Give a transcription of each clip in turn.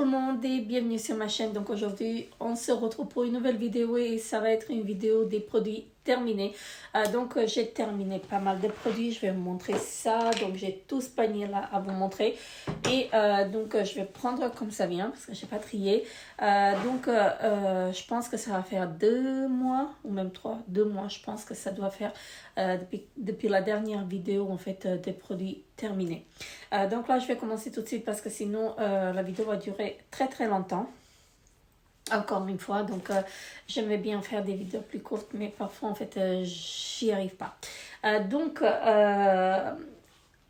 le monde et bienvenue sur ma chaîne. Donc aujourd'hui on se retrouve pour une nouvelle vidéo et ça va être une vidéo des produits terminés. Donc j'ai terminé pas mal de produits, je vais vous montrer ça. Donc j'ai tout ce panier là à vous montrer et donc je vais prendre comme ça vient parce que j'ai pas trié. Je pense que ça va faire 2 mois ou même 2 mois. Je pense que ça doit faire depuis la dernière vidéo en fait des produits terminés. Donc là je vais commencer tout de suite parce que sinon la vidéo va durer très longtemps. Encore une fois, donc j'aimais bien faire des vidéos plus courtes, mais parfois en fait j'y arrive pas.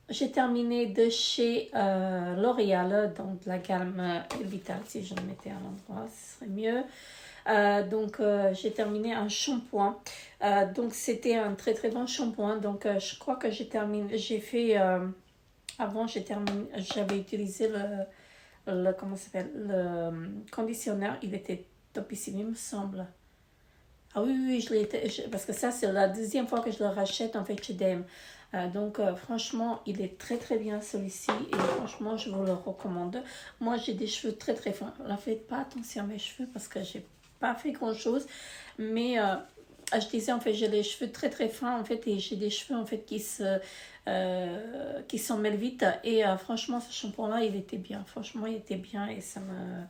J'ai terminé de chez L'Oréal, donc la gamme Vital. Si je le mettais à l'endroit, ce serait mieux. J'ai terminé un shampoing. Donc c'était un très bon shampoing. Donc je crois que j'ai fait avant j'avais utilisé comment ça s'appelle, le conditionneur. Il était topissime, il me semble. Ah oui, parce que ça c'est la deuxième fois que je le rachète en fait chez DM. Franchement il est très bien celui-ci et franchement je vous le recommande. Moi j'ai des cheveux très fins. Ne faites pas attention à mes cheveux parce que j'ai pas fait grand chose, mais je disais en fait j'ai les cheveux très fins en fait et j'ai des cheveux en fait qui s'en mêlent vite et franchement ce shampoing là il était bien, franchement il était bien et ça me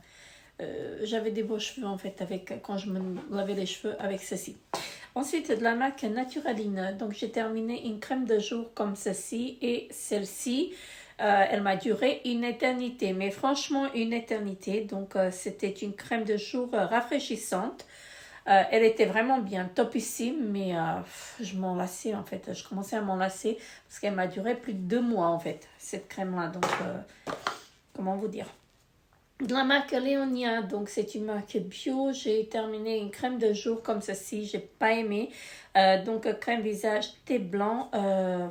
j'avais des beaux cheveux en fait quand je me lavais les cheveux avec ceci. Ensuite de la marque Naturaline, donc j'ai terminé une crème de jour comme ceci et celle-ci elle m'a duré une éternité, mais franchement une éternité. Donc c'était une crème de jour rafraîchissante. Elle était vraiment bien, topissime, mais je m'en lassais en fait. Je commençais à m'en lasser parce qu'elle m'a duré plus de 2 mois en fait, cette crème-là. Donc, comment vous dire? De la marque Léonia, donc c'est une marque bio. J'ai terminé une crème de jour comme ceci, j'ai pas aimé. Crème visage thé blanc,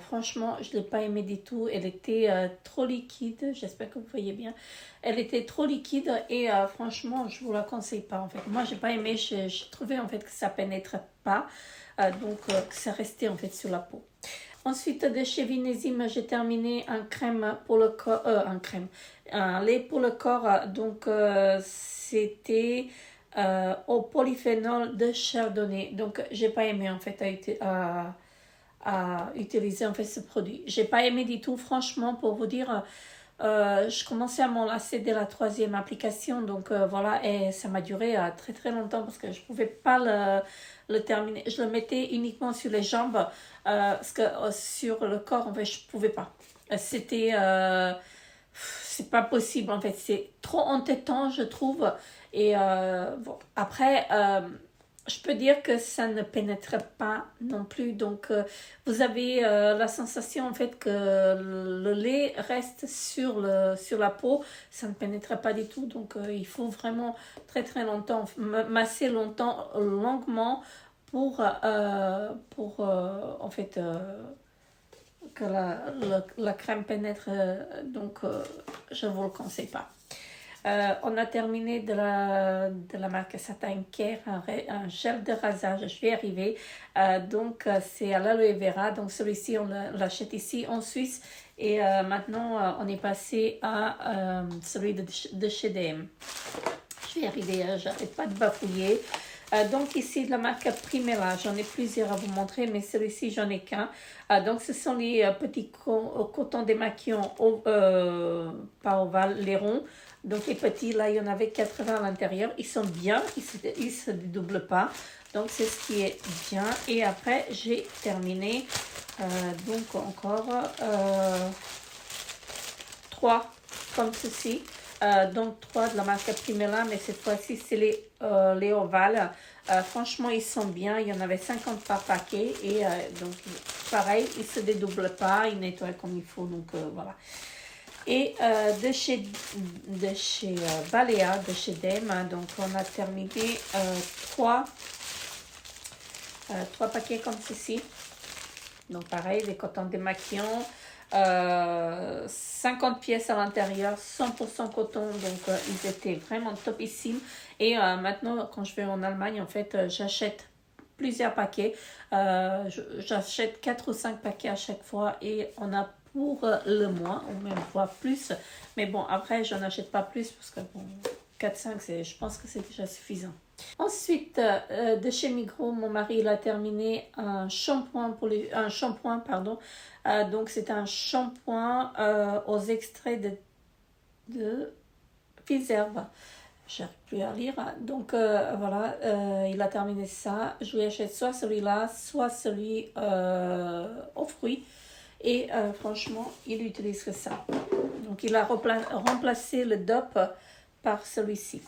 franchement je l'ai pas aimé du tout. Elle était trop liquide, j'espère que vous voyez bien. Elle était trop liquide et franchement je vous la conseille pas en fait. Moi j'ai pas aimé, j'ai trouvé en fait que ça pénètre pas, que ça restait en fait sur la peau. Ensuite, de chez Vinésime, j'ai terminé un crème pour le corps, un lait pour le corps. C'était au polyphénol de chardonnay. Donc, j'ai pas aimé en fait à utiliser en fait ce produit. J'ai pas aimé du tout, franchement, pour vous dire. Je commençais à m'en lasser dès la 3e application, donc voilà, et ça m'a duré très longtemps parce que je pouvais pas le terminer. Je le mettais uniquement sur les jambes parce que sur le corps en fait je pouvais pas. C'est pas possible en fait, c'est trop entêtant je trouve. Et bon, après je peux dire que ça ne pénètre pas non plus. Donc, vous avez la sensation en fait que le lait reste sur la peau. Ça ne pénètre pas du tout. Donc, il faut vraiment très longtemps, masser longuement pour en fait que la crème pénètre. Je ne vous le conseille pas. On a terminé de la marque Satin Care, un gel de rasage, je vais y arriver. C'est à l'aloe vera, donc celui-ci on l'achète ici en Suisse et maintenant on est passé à celui de chez DM. Je vais y arriver, j'arrête pas de bafouiller. Donc ici de la marque Primera, j'en ai plusieurs à vous montrer, mais celui-ci j'en ai qu'un. Donc ce sont les petits cotons démaquillants, pas ovales, les ronds. Donc les petits là, il y en avait 80 à l'intérieur, ils sont bien, ils se dédoublent pas. Donc c'est ce qui est bien. Et après j'ai terminé encore 3 comme ceci. 3 de la marque Primera, mais cette fois-ci c'est les ovales. Franchement ils sont bien, il y en avait 50 par paquet et donc pareil, ils se dédoublent pas, ils nettoient comme il faut, donc voilà. Et de chez Balea, de chez Dem, donc on a terminé 3 paquets comme ceci. Donc pareil, les cotons démaquillants, 50 pièces à l'intérieur, 100% coton, donc ils étaient vraiment topissimes. Et maintenant quand je vais en Allemagne en fait j'achète plusieurs paquets, j'achète 4 ou 5 paquets à chaque fois et on a pour le mois, ou même voire plus. Mais bon, après, je n'achète pas plus parce que bon, 4-5, je pense que c'est déjà suffisant. Ensuite, de chez Migros, mon mari il a terminé un shampoing donc c'est un shampoing aux extraits de fines herbes. J'arrive plus à lire. Donc voilà, il a terminé ça. Je lui achète soit celui-là, soit celui aux fruits. Et franchement, il utilise que ça. Donc il a remplacé le DOP par celui-ci.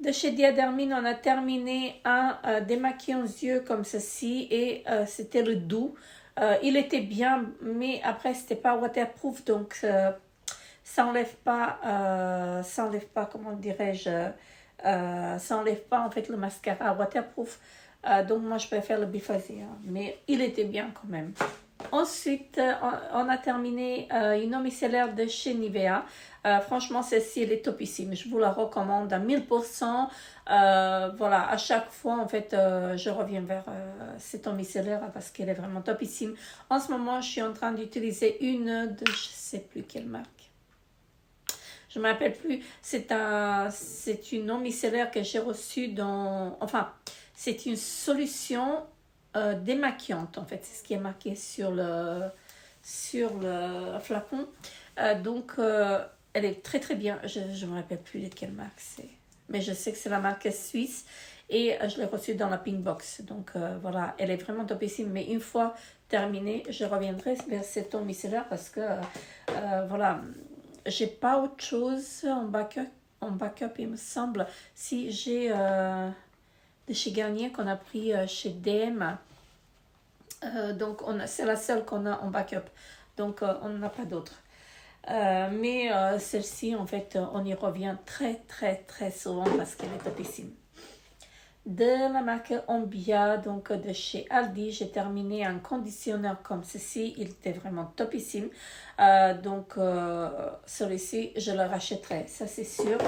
De chez Diadermine, on a terminé un démaquillant aux yeux comme ceci et c'était le doux. Il était bien, mais après c'était pas waterproof, donc ça enlève pas, comment dirais-je, ça enlève pas en fait le mascara waterproof. Donc moi je préfère le biphasé, hein, mais il était bien quand même. Ensuite, on a terminé une eau micellaire de chez Nivea. Franchement, celle-ci, elle est topissime. Je vous la recommande à 1000%. Voilà, à chaque fois, en fait, je reviens vers cette eau micellaire parce qu'elle est vraiment topissime. En ce moment, je suis en train d'utiliser une de, je ne sais plus quelle marque. Je ne me rappelle plus. C'est une eau micellaire que j'ai reçue enfin, c'est une solution démaquillante en fait, c'est ce qui est marqué sur le flacon. Donc elle est très très bien. Je ne me rappelle plus de quelle marque c'est, mais je sais que c'est la marque suisse et je l'ai reçue dans la pink box. Donc voilà, elle est vraiment topissime, mais une fois terminée, je reviendrai vers cette eau micellaire parce que voilà, j'ai pas autre chose en backup il me semble. Si j'ai de chez Garnier qu'on a pris chez DM. Donc c'est la seule qu'on a en backup. Donc on n'en a pas d'autres. Mais celle-ci, en fait, on y revient très très très souvent parce qu'elle est topissime. De la marque Ombia, donc de chez Aldi, j'ai terminé un conditionneur comme ceci. Il était vraiment topissime. Donc celui-ci, je le rachèterai, ça c'est sûr.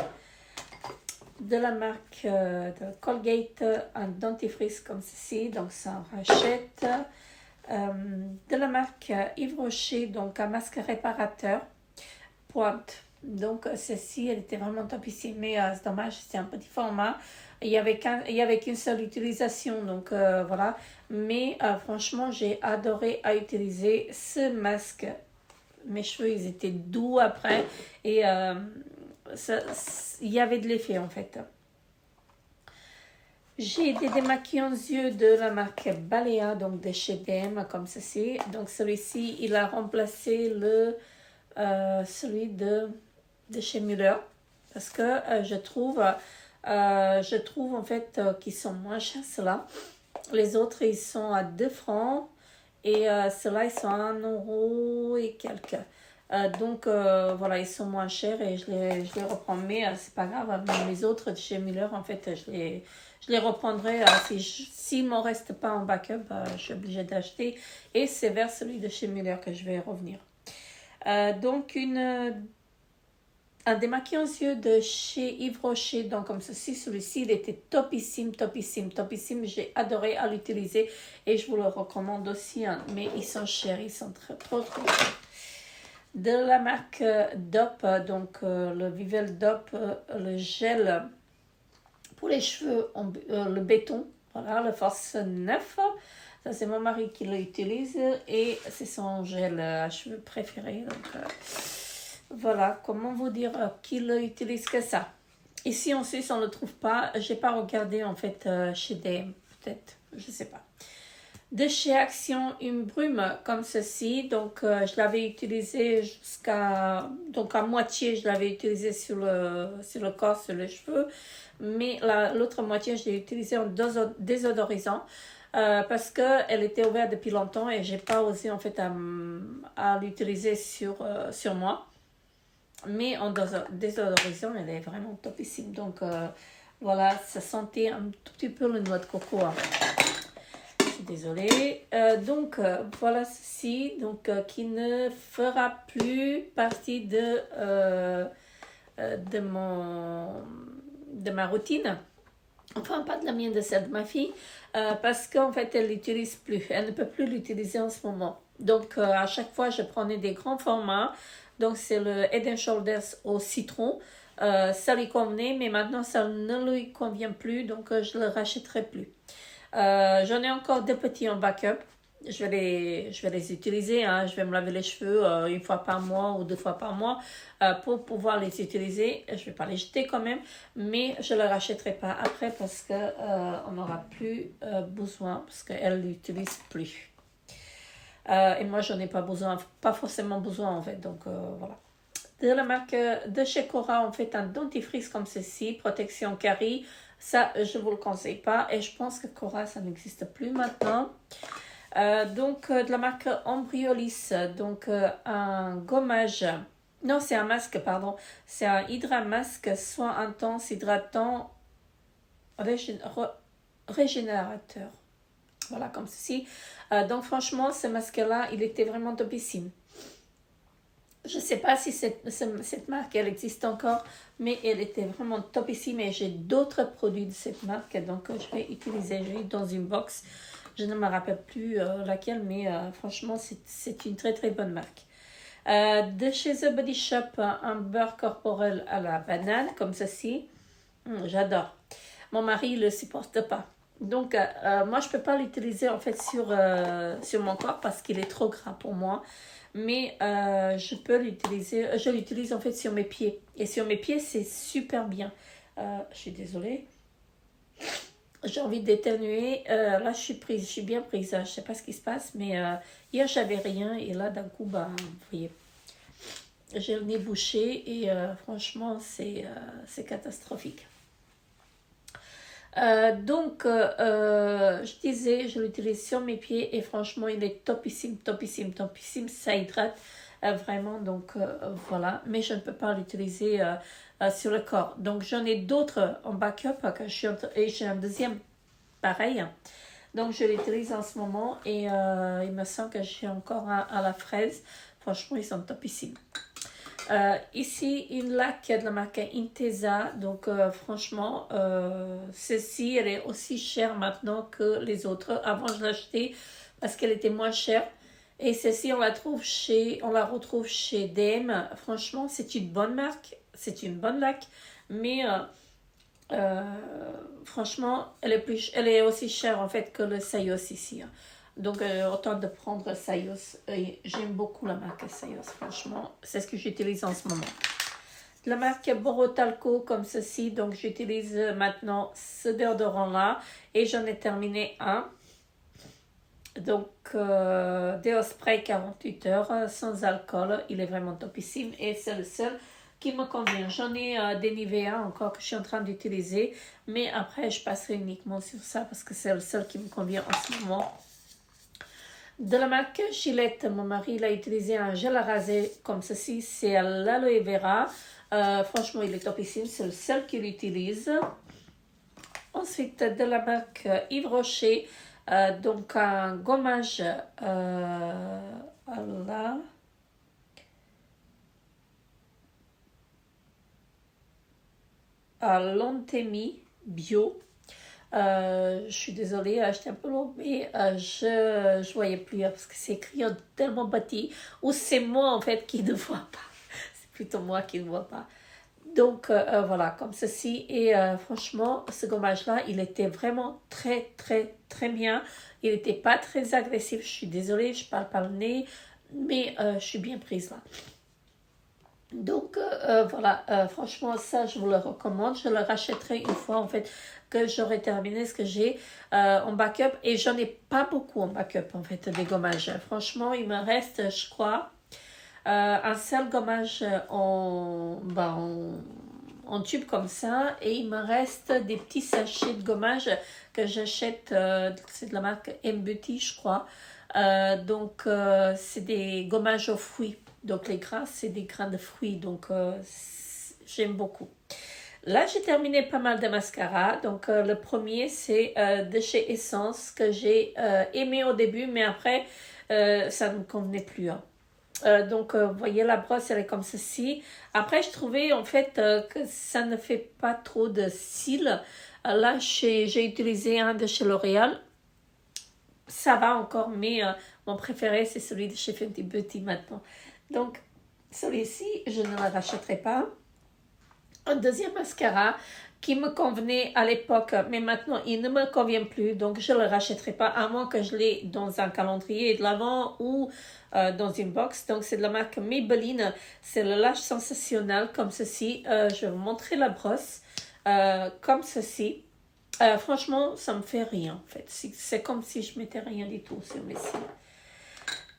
De la marque de Colgate, un dentifrice comme ceci, donc ça on rachète. De la marque Yves Rocher, donc un masque réparateur pointe. Donc celle-ci, elle était vraiment topissime, mais c'est dommage, c'est un petit format. Il y avait qu'une seule utilisation, donc voilà. Mais franchement, j'ai adoré à utiliser ce masque. Mes cheveux, ils étaient doux après et il y avait de l'effet en fait. J'ai des démaquillants yeux de la marque Balea, donc de chez DM, comme ceci. Donc celui-ci, il a remplacé celui de chez Müller. Parce que je trouve en fait qu'ils sont moins chers, ceux-là. Les autres, ils sont à 2 francs. Et ceux-là, ils sont à 1 euro et quelques. Donc voilà, ils sont moins chers et je les reprends. Mais c'est pas grave, les autres de chez Müller, en fait, je les reprendrai. S'il ne m'en reste pas en backup, je suis obligée d'acheter. Et c'est vers celui de chez Müller que je vais revenir. Donc un démaquillant yeux de chez Yves Rocher, donc comme ceci, celui-ci, il était topissime, topissime, topissime. J'ai adoré à l'utiliser et je vous le recommande aussi, hein. Mais ils sont chers, ils sont trop chers. De la marque DOP, donc le Vivel DOP, le gel pour les cheveux, le béton, voilà, le Force 9. Ça, c'est mon mari qui l'utilise et c'est son gel à cheveux préféré. Donc, voilà, comment vous dire qu'il utilise que ça. Ici en Suisse, on ne le trouve pas. Je n'ai pas regardé en fait chez DM, peut-être, je ne sais pas. De chez Action, une brume comme ceci. Donc, je l'avais utilisé donc à moitié, je l'avais utilisé sur le corps, sur les cheveux. Mais l'autre moitié, je l'ai utilisé en désodorisant. Parce qu'elle était ouverte depuis longtemps et j'ai pas osé en fait à l'utiliser sur moi. Mais en désodorisant, elle est vraiment topissime. Donc voilà, ça sentait un tout petit peu le noix de coco. Je suis désolée. Donc voilà ceci, donc qui ne fera plus partie de ma routine. Enfin, pas de la mienne, de celle de ma fille, parce qu'en fait, elle l'utilise plus. Elle ne peut plus l'utiliser en ce moment. Donc, à chaque fois, je prenais des grands formats. Donc, c'est le Head and Shoulders au citron. Ça lui convenait, mais maintenant, ça ne lui convient plus. Donc, je ne le rachèterai plus. J'en ai encore deux petits en backup. Je vais les utiliser. Hein. Je vais me laver les cheveux une fois par mois ou deux fois par mois pour pouvoir les utiliser. Je ne vais pas les jeter quand même, mais je ne les rachèterai pas après parce qu'on n'aura plus besoin, parce qu'elle ne l'utilise plus. Et moi, j'en ai pas besoin, pas forcément besoin en fait. Donc voilà. De la marque de chez Cora, on fait un dentifrice comme ceci, protection carie. Ça, je ne vous le conseille pas. Et je pense que Cora, ça n'existe plus maintenant. De la marque Embryolisse, donc un gommage. Non, c'est un masque, pardon. C'est un Hydra masque, soin intense, hydratant, régénérateur. Voilà, comme ceci. Donc franchement, ce masque-là, il était vraiment topissime. Je ne sais pas si cette marque, elle existe encore, mais elle était vraiment topissime et j'ai d'autres produits de cette marque, donc je vais utiliser. J'ai dans une box, je ne me rappelle plus laquelle, mais franchement, c'est une très très bonne marque. De chez The Body Shop, un beurre corporel à la banane, comme ceci. J'adore. Mon mari ne le supporte pas. Donc, moi, je ne peux pas l'utiliser en fait sur mon corps parce qu'il est trop gras pour moi. Mais je l'utilise en fait sur mes pieds. Et sur mes pieds, c'est super bien. Je suis désolée. J'ai envie d'éternuer. Là, je suis bien prise. Je ne sais pas ce qui se passe, mais hier, j'avais rien. Et là, d'un coup, vous voyez, j'ai le nez bouché. Et franchement, c'est catastrophique. Je disais, je l'utilise sur mes pieds et franchement, il est topissime, topissime, topissime. Ça hydrate vraiment, donc voilà. Mais je ne peux pas l'utiliser sur le corps. Donc, j'en ai d'autres en backup et j'ai un deuxième pareil. Donc, je l'utilise en ce moment et il me semble que j'ai encore un à la fraise. Franchement, ils sont topissimes. Ici, une laque de la marque Intesa. Donc, franchement, celle-ci, elle est aussi chère maintenant que les autres. Avant, je l'achetais parce qu'elle était moins chère. Et celle-ci, on la retrouve chez DM. Franchement, c'est une bonne marque. C'est une bonne laque. Mais, franchement, elle est aussi chère en fait que le Sayos ici. Hein. Donc, autant de prendre Sayos. J'aime beaucoup la marque Sayos, franchement. C'est ce que j'utilise en ce moment. La marque Borotalco, comme ceci. Donc, j'utilise maintenant ce déodorant-là. Et j'en ai terminé un. Donc, Déospray 48 heures, sans alcool. Il est vraiment topissime. Et c'est le seul qui me convient. J'en ai des Nivea encore que je suis en train d'utiliser. Mais après, je passerai uniquement sur ça parce que c'est le seul qui me convient en ce moment. De la marque Gillette, mon mari il a utilisé un gel à raser comme ceci, c'est à l'aloe vera. Franchement, il est topissime, c'est le seul qu'il utilise. Ensuite, de la marque Yves Rocher, donc un gommage à l'Antemi bio. Je suis désolée, j'étais un peu long, mais je voyais plus parce que c'est écrit tellement bâti. Ou c'est moi en fait qui ne vois pas. C'est plutôt moi qui ne vois pas. Donc voilà, comme ceci. Et franchement, ce gommage-là, il était vraiment très, très, très bien. Il n'était pas très agressif. Je suis désolée, je parle par le nez, mais je suis bien prise là. Donc voilà, franchement ça je vous le recommande, je le rachèterai une fois en fait que j'aurai terminé ce que j'ai en backup et j'en ai pas beaucoup en backup en fait des gommages. Franchement il me reste je crois un seul gommage en tube comme ça et il me reste des petits sachets de gommage que j'achète, c'est de la marque M-Beauty je crois. C'est des gommages aux fruits. Donc les grains, c'est des grains de fruits. Donc j'aime beaucoup. Là, j'ai terminé pas mal de mascaras. Donc le premier, c'est de chez Essence que j'ai aimé au début, mais après, ça ne me convenait plus. Hein. Vous voyez, la brosse, elle est comme ceci. Après, je trouvais en fait que ça ne fait pas trop de cils. Là, j'ai utilisé un de chez L'Oréal. ça va encore, mais mon préféré, c'est celui de chez Fenty Beauty maintenant. Donc, celui-ci, je ne le rachèterai pas. Un deuxième mascara qui me convenait à l'époque, mais maintenant il ne me convient plus, donc je ne le rachèterai pas, à moins que je l'ai dans un calendrier de l'Avent ou dans une box. Donc c'est de la marque Maybelline, c'est le Lash Sensationnel comme ceci. Je vais vous montrer la brosse comme ceci. Franchement, ça me fait rien en fait. C'est comme si je mettais rien du tout sur mes cils.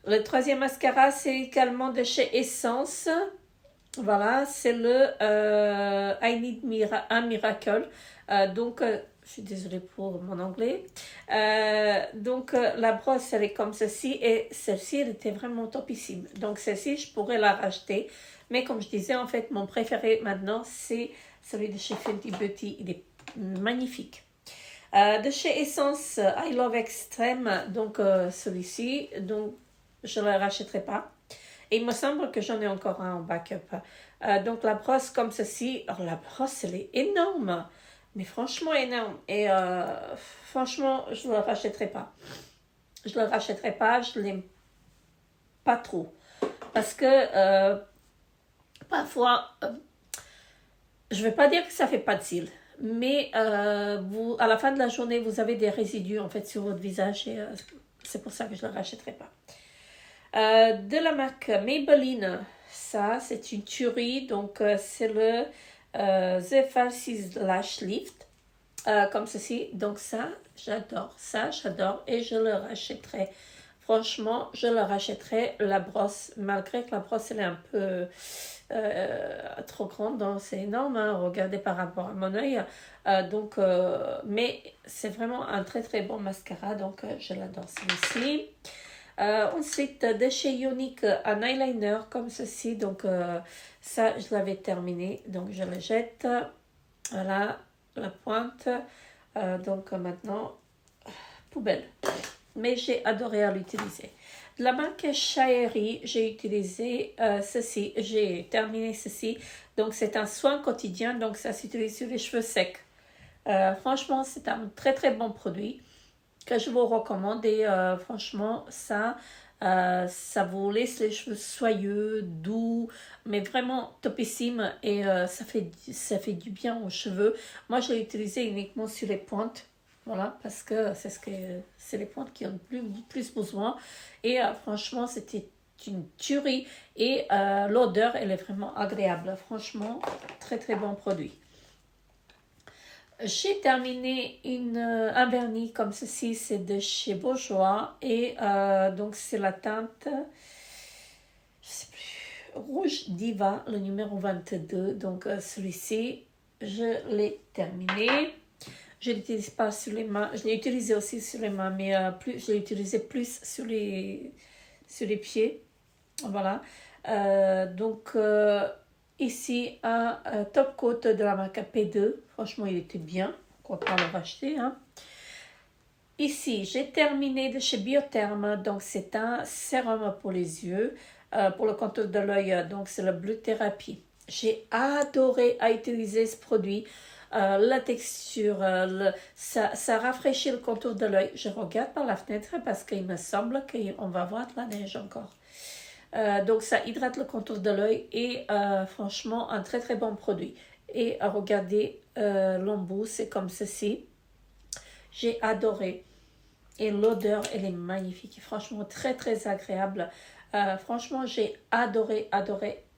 Le troisième mascara, c'est également de chez Essence. Voilà, c'est le I Need a Miracle. Je suis désolée pour mon anglais. La brosse, elle est comme ceci. Et celle-ci, elle était vraiment topissime. Donc, celle-ci, je pourrais la racheter. Mais comme je disais, en fait, mon préféré maintenant, c'est celui de chez Fenty Beauty. Il est magnifique. De chez Essence, I Love Extreme. Donc, celui-ci. Donc, je ne le rachèterai pas. Et il me semble que j'en ai encore un en backup. Donc la brosse comme ceci. Alors la brosse, elle est énorme. Mais franchement énorme. Et franchement, je ne le rachèterai pas. Je ne le rachèterai pas. Je ne l'aime pas trop. Parce que parfois, je ne vais pas dire que ça ne fait pas de cils. Mais à la fin de la journée, vous avez des résidus en fait sur votre visage. Et c'est pour ça que je ne le rachèterai pas. De la marque Maybelline, ça c'est une tuerie, donc c'est le The Falsies Lash Lift, comme ceci. Donc ça j'adore et je le rachèterai. Franchement, je le rachèterai. La brosse, malgré que la brosse elle est un peu trop grande, donc c'est énorme, hein, regardez par rapport à mon œil. Mais c'est vraiment un très très bon mascara, donc je l'adore celui-ci. Ensuite, de chez Younique, un eyeliner comme ceci. Donc, ça, je l'avais terminé. Donc, je le jette. Voilà, la pointe. Maintenant, poubelle. Mais j'ai adoré à l'utiliser. De la marque Shaeri, j'ai utilisé ceci. J'ai terminé ceci. Donc, c'est un soin quotidien. Donc, ça s'utilise sur les cheveux secs. Franchement, c'est un très, très bon produit que je vous recommande et franchement ça vous laisse les cheveux soyeux, doux, mais vraiment topissime et ça fait du bien aux cheveux. Moi je l'ai utilisé uniquement sur les pointes, voilà, parce que c'est les pointes qui ont plus besoin et franchement c'était une tuerie et l'odeur elle est vraiment agréable, franchement très très bon produit. J'ai terminé un vernis comme ceci, c'est de chez Bourjois et donc c'est la teinte, je sais plus, Rouge Diva, le numéro 22. Donc celui-ci, je l'ai terminé. Je ne l'utilise pas sur les mains, je l'ai utilisé aussi sur les mains, mais je l'ai utilisé plus sur les pieds. Voilà. Ici, un top coat de la marque P2. Franchement, il était bien. Pourquoi pas le racheter, hein. Ici, j'ai terminé de chez Biotherm. Donc, c'est un sérum pour les yeux, pour le contour de l'œil. Donc, c'est le Blue Therapy. J'ai adoré à utiliser ce produit. La texture, ça rafraîchit le contour de l'œil. Je regarde par la fenêtre parce qu'il me semble qu'on va voir de la neige encore. Donc ça hydrate le contour de l'œil et franchement un très très bon produit. Et regardez l'embout, c'est comme ceci. J'ai adoré. Et l'odeur, elle est magnifique. Et franchement très très agréable. Franchement j'ai adoré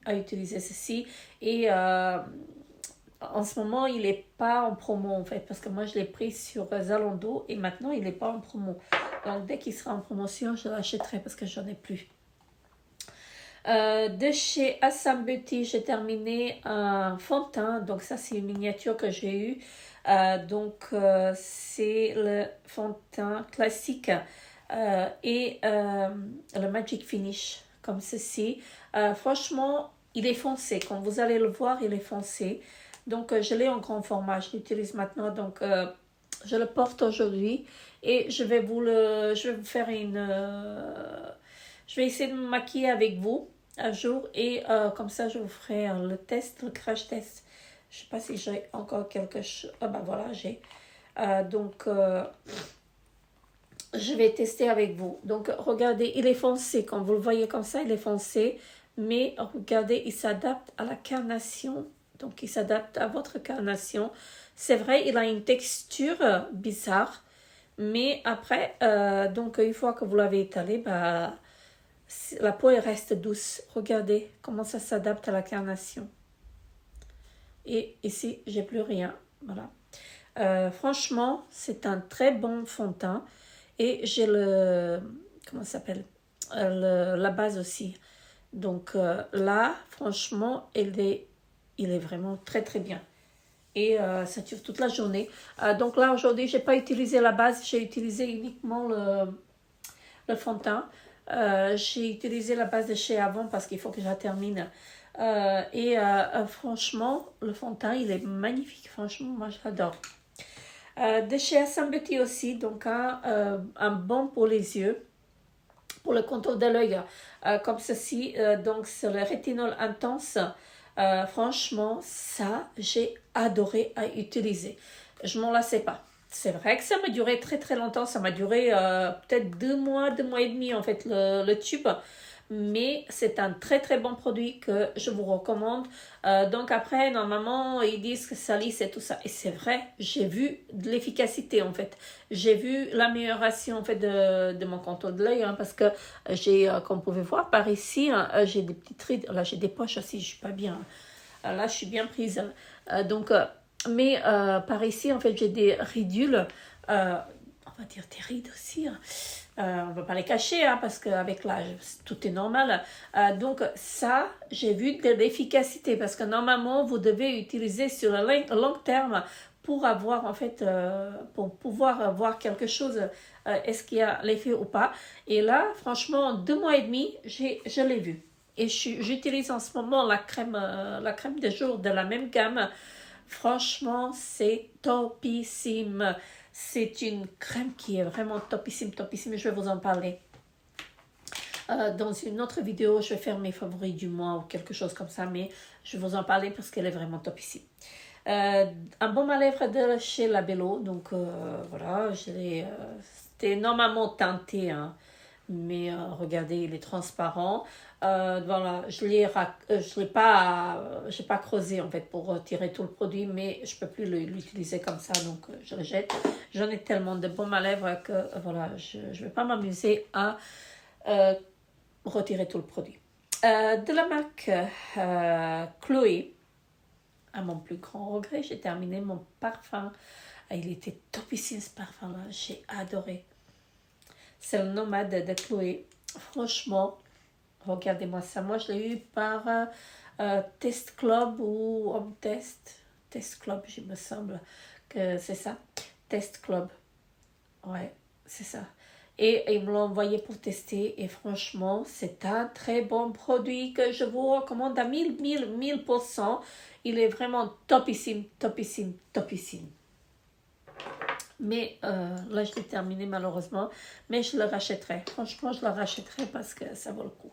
à utiliser ceci. Et en ce moment il n'est pas en promo en fait. Parce que moi je l'ai pris sur Zalando et maintenant il n'est pas en promo. Donc dès qu'il sera en promotion je l'achèterai parce que j'en ai plus. De chez Assam Beauty, j'ai terminé un fond de teint. Donc ça, c'est une miniature que j'ai eue. C'est le fond de teint classique et le Magic Finish, comme ceci. Franchement, il est foncé. Quand vous allez le voir, il est foncé. Donc, je l'ai en grand format. Je l'utilise maintenant. Donc, je le porte aujourd'hui. Et je vais vous faire je vais essayer de me maquiller avec vous un jour et comme ça je vous ferai le crash test. Je sais pas si j'ai encore quelque chose. Ah ben voilà, j'ai. je vais tester avec vous. Donc, regardez, il est foncé. Quand vous le voyez comme ça, il est foncé. Mais regardez, il s'adapte à la carnation. Donc, il s'adapte à votre carnation. C'est vrai, il a une texture bizarre. Mais après, donc, une fois que vous l'avez étalé, bah, la peau elle reste douce. Regardez comment ça s'adapte à la carnation. Et ici, j'ai plus rien. Voilà. Franchement, c'est un très bon fond de teint. Et j'ai le... Comment ça s'appelle la base aussi. Donc là, franchement, il est vraiment très très bien. Et ça dure toute la journée. Donc là, aujourd'hui, j'ai pas utilisé la base. J'ai utilisé uniquement le fond de teint. J'ai utilisé la base de chez Avant parce qu'il faut que je la termine. Franchement, le fond de teint, il est magnifique. Franchement, moi, j'adore. De chez Assam Beauty aussi, donc un bon pour les yeux, pour le contour de l'œil, comme ceci. Donc, c'est le rétinol intense. Franchement, ça, j'ai adoré à utiliser. Je m'en lassais pas. C'est vrai que ça m'a duré très très longtemps. Ça m'a duré peut-être 2 mois et demi en fait le tube. Mais c'est un très très bon produit que je vous recommande. Donc après, normalement, ils disent que ça lisse et tout ça. Et c'est vrai, j'ai vu de l'efficacité en fait. J'ai vu l'amélioration en fait de mon contour de l'œil. Parce que j'ai, comme vous pouvez voir par ici, j'ai des petites rides. Là, j'ai des poches aussi, je suis pas bien. Là, je suis bien prise. Mais par ici, en fait, j'ai des ridules. On va dire des rides aussi. On ne va pas les cacher parce qu'avec l'âge, tout est normal. Donc ça, j'ai vu de l'efficacité parce que normalement, vous devez utiliser sur le long terme pour avoir en fait, pour pouvoir avoir quelque chose, est-ce qu'il y a l'effet ou pas. Et là, franchement, en 2 mois et demi, je l'ai vu. Et j'utilise en ce moment la crème de jour de la même gamme. Franchement, c'est topissime. C'est une crème qui est vraiment topissime, topissime. Je vais vous en parler. Dans une autre vidéo, je vais faire mes favoris du mois ou quelque chose comme ça. Mais je vais vous en parler parce qu'elle est vraiment topissime. Un baume à lèvres de chez Labello. Donc voilà, c'était normalement teinté. Mais regardez, il est transparent. Voilà, je l'ai pas creusé en fait pour retirer tout le produit, mais je peux plus l'utiliser comme ça, donc je le jette. J'en ai tellement de baume à lèvres que voilà, je vais pas m'amuser à retirer tout le produit. De la marque Chloé, à mon plus grand regret, j'ai terminé mon parfum. Il était topissime ce parfum-là, j'ai adoré. C'est le Nomade de Chloé. Franchement, regardez-moi ça. Moi, je l'ai eu par Test Club ou Home Test. Test Club, il me semble que c'est ça. Test Club. Ouais, c'est ça. Et ils me l'ont envoyé pour tester. Et franchement, c'est un très bon produit que je vous recommande à 1000%. Il est vraiment topissime, topissime, topissime. Mais là, je l'ai terminé malheureusement. Mais je le rachèterai. Franchement, je le rachèterai parce que ça vaut le coup.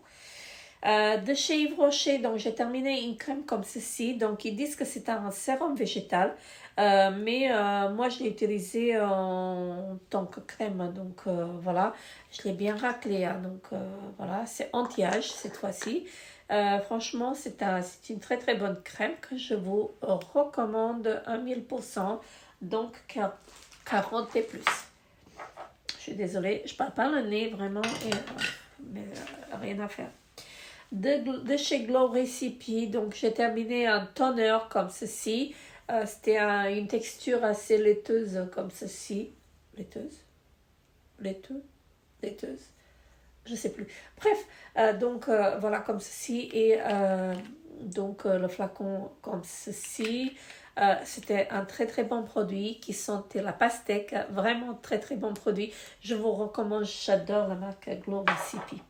De chez Yves Rocher, donc j'ai terminé une crème comme ceci. Donc, ils disent que c'est un sérum végétal. Mais moi, je l'ai utilisé en tant que crème. Donc, voilà. Je l'ai bien raclé. Donc, voilà. C'est anti-âge cette fois-ci. Franchement, c'est une très très bonne crème que je vous recommande à 1000%. Donc, 40 et plus. Je suis désolée, je parle pas le nez vraiment, mais rien à faire. De chez Glow Recipe, donc j'ai terminé un toner comme ceci. C'était une texture assez laiteuse comme ceci. Laiteuse, je sais plus. Bref, donc voilà comme ceci et donc le flacon comme ceci. C'était un très très bon produit qui sentait la pastèque, vraiment très très bon produit. Je vous recommande, j'adore la marque Glow Recipe.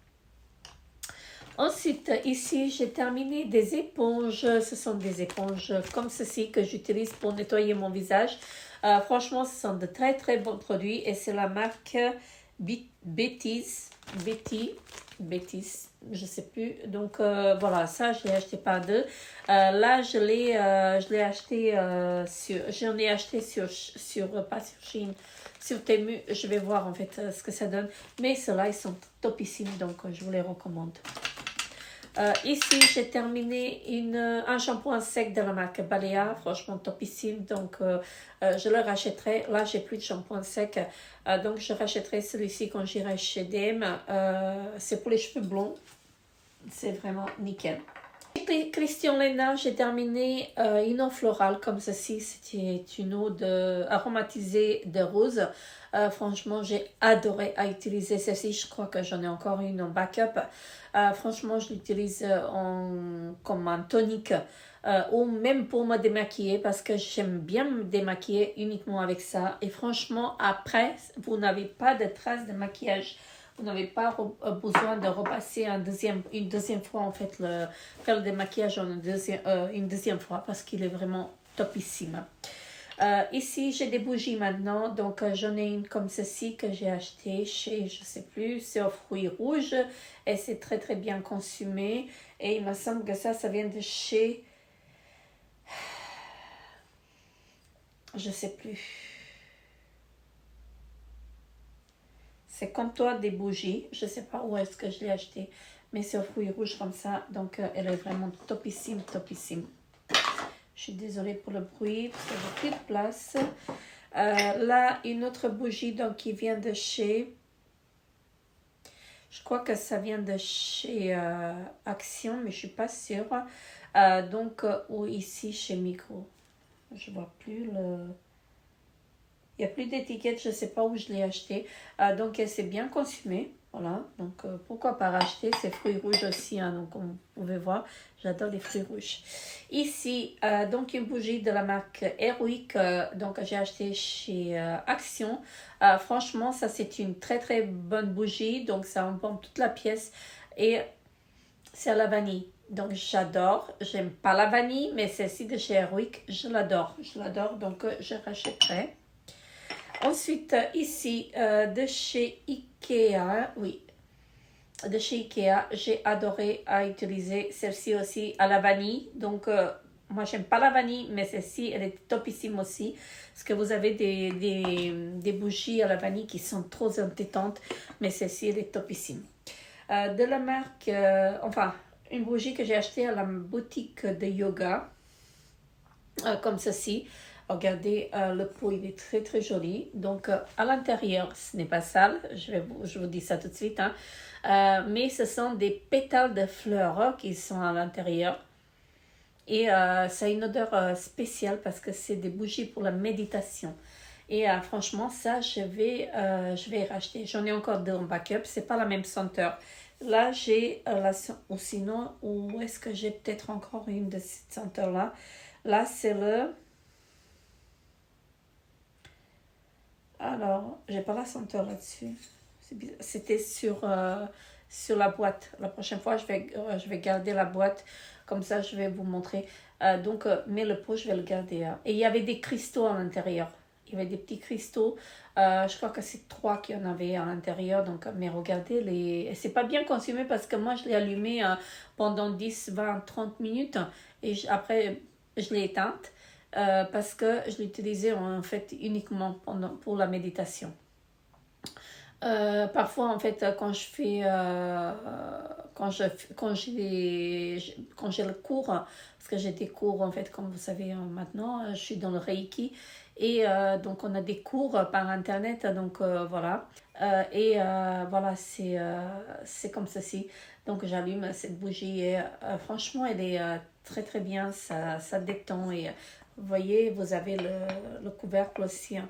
Ensuite, ici, j'ai terminé des éponges. Ce sont des éponges comme ceci que j'utilise pour nettoyer mon visage. Franchement, ce sont de très très bons produits et c'est la marque Bêtise, je sais plus. Donc voilà, ça je l'ai acheté par deux. Là je l'ai acheté j'en ai acheté pas sur Shein, sur Temu. Je vais voir en fait ce que ça donne. Mais ceux-là ils sont topissimes, donc je vous les recommande. Ici, j'ai terminé un shampoing sec de la marque Balea, franchement topissime, donc je le rachèterai. Là, j'ai plus de shampoing sec, donc je rachèterai celui-ci quand j'irai chez DM. C'est pour les cheveux blonds, c'est vraiment nickel. Christian Lena, j'ai terminé une eau florale comme ceci. C'était une eau aromatisée de rose. Franchement, j'ai adoré à utiliser celle-ci. Je crois que j'en ai encore une en backup. Franchement, je l'utilise comme un tonique ou même pour me démaquiller parce que j'aime bien me démaquiller uniquement avec ça. Et franchement, après, vous n'avez pas de traces de maquillage. Vous n'avez pas besoin de repasser une deuxième fois, en fait, faire le démaquillage une deuxième fois parce qu'il est vraiment topissime. Ici, j'ai des bougies maintenant. Donc, j'en ai une comme ceci que j'ai acheté chez, je sais plus, c'est aux fruits rouges. Et c'est très, très bien consumé. Et il me semble que ça vient de chez... Je sais plus. C'est comme toi des bougies. Je ne sais pas où est-ce que je l'ai acheté. Mais c'est aux fruits rouges comme ça. Donc, elle est vraiment topissime, topissime. Je suis désolée pour le bruit parce que j'ai plus de place. Là, une autre bougie donc, qui vient de chez... Je crois que ça vient de chez Action, mais je ne suis pas sûre. Ou ici chez Micro. Je ne vois plus le... Il n'y a plus d'étiquette, je ne sais pas où je l'ai acheté. Donc, elle s'est bien consumée. Voilà, donc pourquoi pas racheter ces fruits rouges aussi, hein, donc vous pouvez voir, j'adore les fruits rouges. Ici, donc une bougie de la marque Heroic, donc j'ai acheté chez Action. Franchement, ça c'est une très très bonne bougie, donc ça embaume toute la pièce et c'est à la vanille. Donc j'adore, j'aime pas la vanille, mais celle-ci de chez Heroic, je l'adore, donc je rachèterai. Ensuite, ici, de chez Ikea, oui, de chez Ikea, j'ai adoré à utiliser celle-ci aussi à la vanille. Donc, moi, j'aime pas la vanille, mais celle-ci, elle est topissime aussi. Parce que vous avez des bougies à la vanille qui sont trop entêtantes, mais celle-ci, elle est topissime. De la marque, une bougie que j'ai achetée à la boutique de yoga, comme ceci. Regardez, le pot, il est très très joli. Donc, à l'intérieur, ce n'est pas sale. Je vous dis ça tout de suite. Hein. Mais ce sont des pétales de fleurs qui sont à l'intérieur. Et ça a une odeur spéciale parce que c'est des bougies pour la méditation. Et franchement, ça, je vais racheter. J'en ai encore deux en backup. C'est pas la même senteur. Là, j'ai ou sinon, où est-ce que j'ai peut-être encore une de cette senteur-là? Là, c'est le... Alors, j'ai pas la senteur là-dessus. C'était sur la boîte. La prochaine fois, je vais garder la boîte. Comme ça, je vais vous montrer. Mais le pot, je vais le garder. Hein. Et il y avait des cristaux à l'intérieur. Il y avait des petits cristaux. Je crois que c'est 3 qu'il y en avait à l'intérieur. Donc, mais regardez, c'est pas bien consumé parce que moi, je l'ai allumé pendant 10, 20, 30 minutes. Et après, je l'ai éteinte. Parce que je l'utilisais en fait uniquement pour la méditation. Parfois en fait quand je fais quand j'ai le cours parce que j'ai des cours en fait comme vous savez maintenant je suis dans le Reiki et donc on a des cours par internet donc voilà voilà c'est comme ceci donc j'allume cette bougie et franchement elle est très très bien ça détend et vous voyez vous avez le couvercle aussi hein.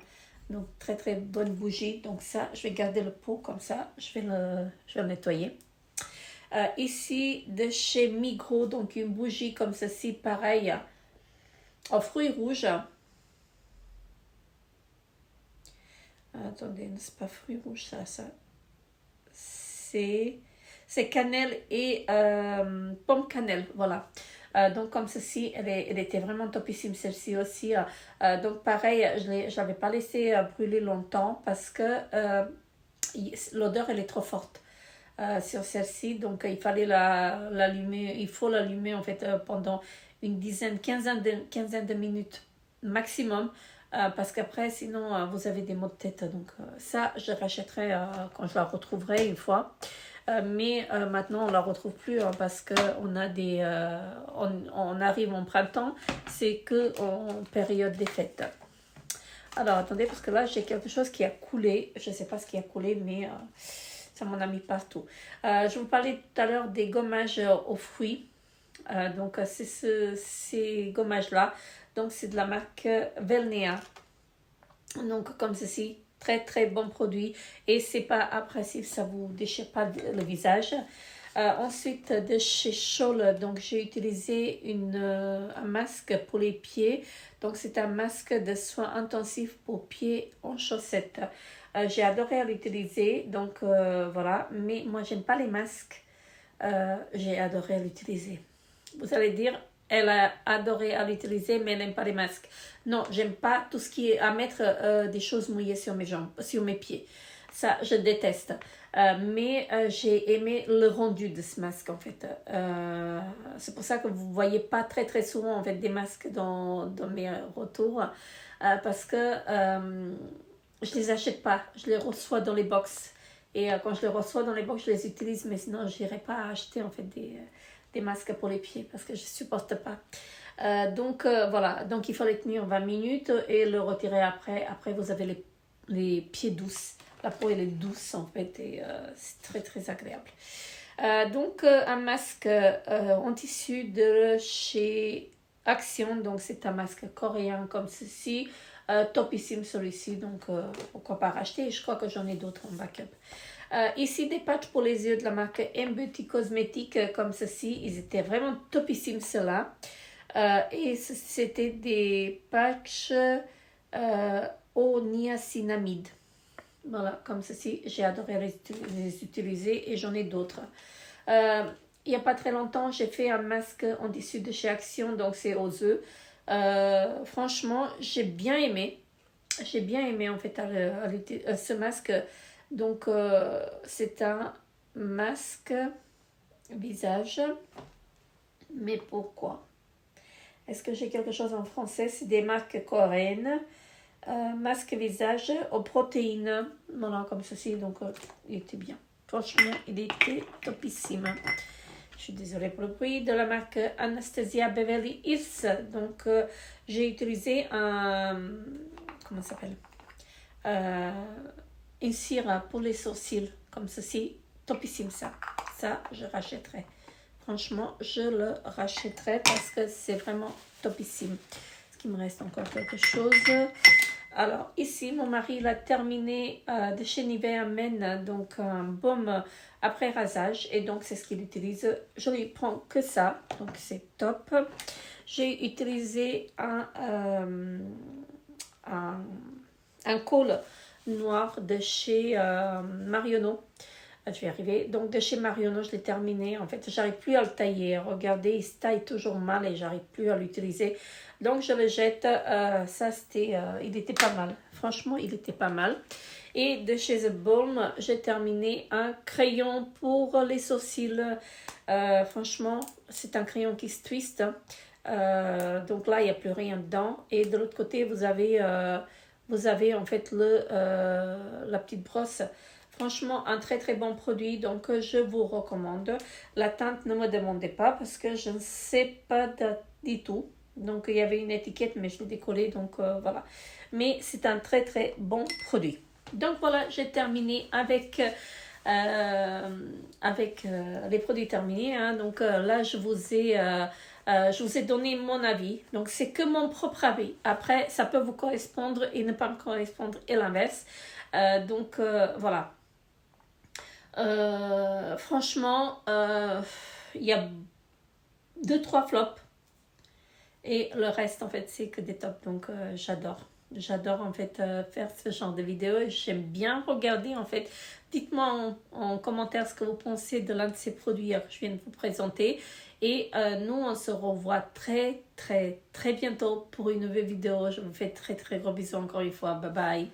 Donc, très très bonne bougie. Donc ça, je vais garder le pot comme ça. Je vais le nettoyer. Ici, de chez Migros, donc une bougie comme ceci, pareil, aux fruits rouges. Attendez, c'est pas fruits rouges, ça. C'est cannelle et pomme cannelle, voilà. Donc comme ceci, elle était vraiment topissime celle-ci aussi. Donc pareil, je l'avais pas laissé brûler longtemps parce que l'odeur elle est trop forte sur celle-ci, donc il fallait l'allumer, il faut l'allumer en fait pendant une quinzaine de minutes maximum, parce qu'après sinon vous avez des maux de tête, donc ça je rachèterai quand je la retrouverai une fois. Mais maintenant on la retrouve plus parce que on arrive en printemps, c'est que en période des fêtes. Alors attendez, parce que là j'ai quelque chose qui a coulé, je sais pas ce qui a coulé, mais ça m'en a mis partout. Je vous parlais tout à l'heure des gommages aux fruits. Donc c'est ces gommages là, donc c'est de la marque Velnea, donc comme ceci, très très bon produit et c'est pas abrasif, ça vous déchire pas le visage. Ensuite de chez Scholl, donc j'ai utilisé un masque pour les pieds, donc c'est un masque de soins intensifs pour pieds en chaussettes. J'ai adoré l'utiliser, donc voilà, mais moi j'aime pas les masques, j'ai adoré l'utiliser. Vous allez dire, elle a adoré à l'utiliser, mais elle n'aime pas les masques. Non, j'aime pas tout ce qui est à mettre des choses mouillées sur mes jambes, sur mes pieds. Ça, je déteste. Mais j'ai aimé le rendu de ce masque, en fait. C'est pour ça que vous ne voyez pas très, très souvent, en fait, des masques dans mes retours. Parce que je les achète pas. Je les reçois dans les box. Et quand je les reçois dans les box, je les utilise. Mais sinon, je n'irai pas acheter, en fait, des masques pour les pieds parce que je ne supporte pas. Donc voilà, donc il faut les tenir 20 minutes et le retirer après. Après vous avez les pieds douces, la peau elle est douce en fait et c'est très très agréable. Donc un masque en tissu de chez Action, donc c'est un masque coréen comme ceci, topissime celui-ci, donc pourquoi pas racheter, je crois que j'en ai d'autres en backup. Ici des patchs pour les yeux de la marque M-Beauty Cosmetics comme ceci, ils étaient vraiment topissimes ceux-là. Et c'était des patchs au niacinamide. Voilà, comme ceci, j'ai adoré les utiliser et j'en ai d'autres. Il n'y a pas très longtemps, j'ai fait un masque en tissu de chez Action, donc c'est aux œufs. Franchement, j'ai bien aimé. J'ai bien aimé en fait ce masque. Donc, c'est un masque visage. Mais pourquoi? Est-ce que j'ai quelque chose en français? C'est des marques coréennes. Masque visage aux protéines. Voilà, comme ceci. Donc, il était bien. Franchement, il était topissime. Je suis désolée pour le bruit. De la marque Anastasia Beverly Hills. Donc, j'ai utilisé un... Comment ça s'appelle? Une cire pour les sourcils. Comme ceci. Topissime ça. Ça, je rachèterai. Franchement, je le rachèterai parce que c'est vraiment topissime. Est-ce qu'il me reste encore quelque chose? Alors, ici, mon mari il a terminé de chez Nivea Men, donc un baume après rasage. Et donc, c'est ce qu'il utilise. Je lui prends que ça, donc c'est top. J'ai utilisé un col noir de chez Marionneau. Je vais arriver. Donc, de chez Marionneau, je l'ai terminé. En fait, j'arrive plus à le tailler. Regardez, il se taille toujours mal et j'arrive plus à l'utiliser. Donc, je le jette. Ça, c'était... il était pas mal. Franchement, il était pas mal. Et de chez The Balm, j'ai terminé un crayon pour les sourcils. Franchement, c'est un crayon qui se twiste. Donc là, il n'y a plus rien dedans. Et de l'autre côté, vous avez en fait la petite brosse. Franchement, un très très bon produit, donc je vous recommande. La teinte, ne me demandez pas parce que je ne sais pas du tout. Donc il y avait une étiquette, mais je l'ai décollée, donc voilà. Mais c'est un très très bon produit. Donc voilà, j'ai terminé avec les produits terminés. Hein. Donc là, je vous ai donné mon avis. Donc c'est que mon propre avis. Après, ça peut vous correspondre et ne pas me correspondre et l'inverse. Donc voilà. Franchement, il y a 2-3 flops et le reste en fait c'est que des tops, donc j'adore en fait faire ce genre de vidéos. J'aime bien regarder en fait. Dites-moi en commentaire ce que vous pensez de l'un de ces produits que je viens de vous présenter et nous on se revoit très très très bientôt pour une nouvelle vidéo. Je vous fais très très gros bisous encore une fois, bye bye.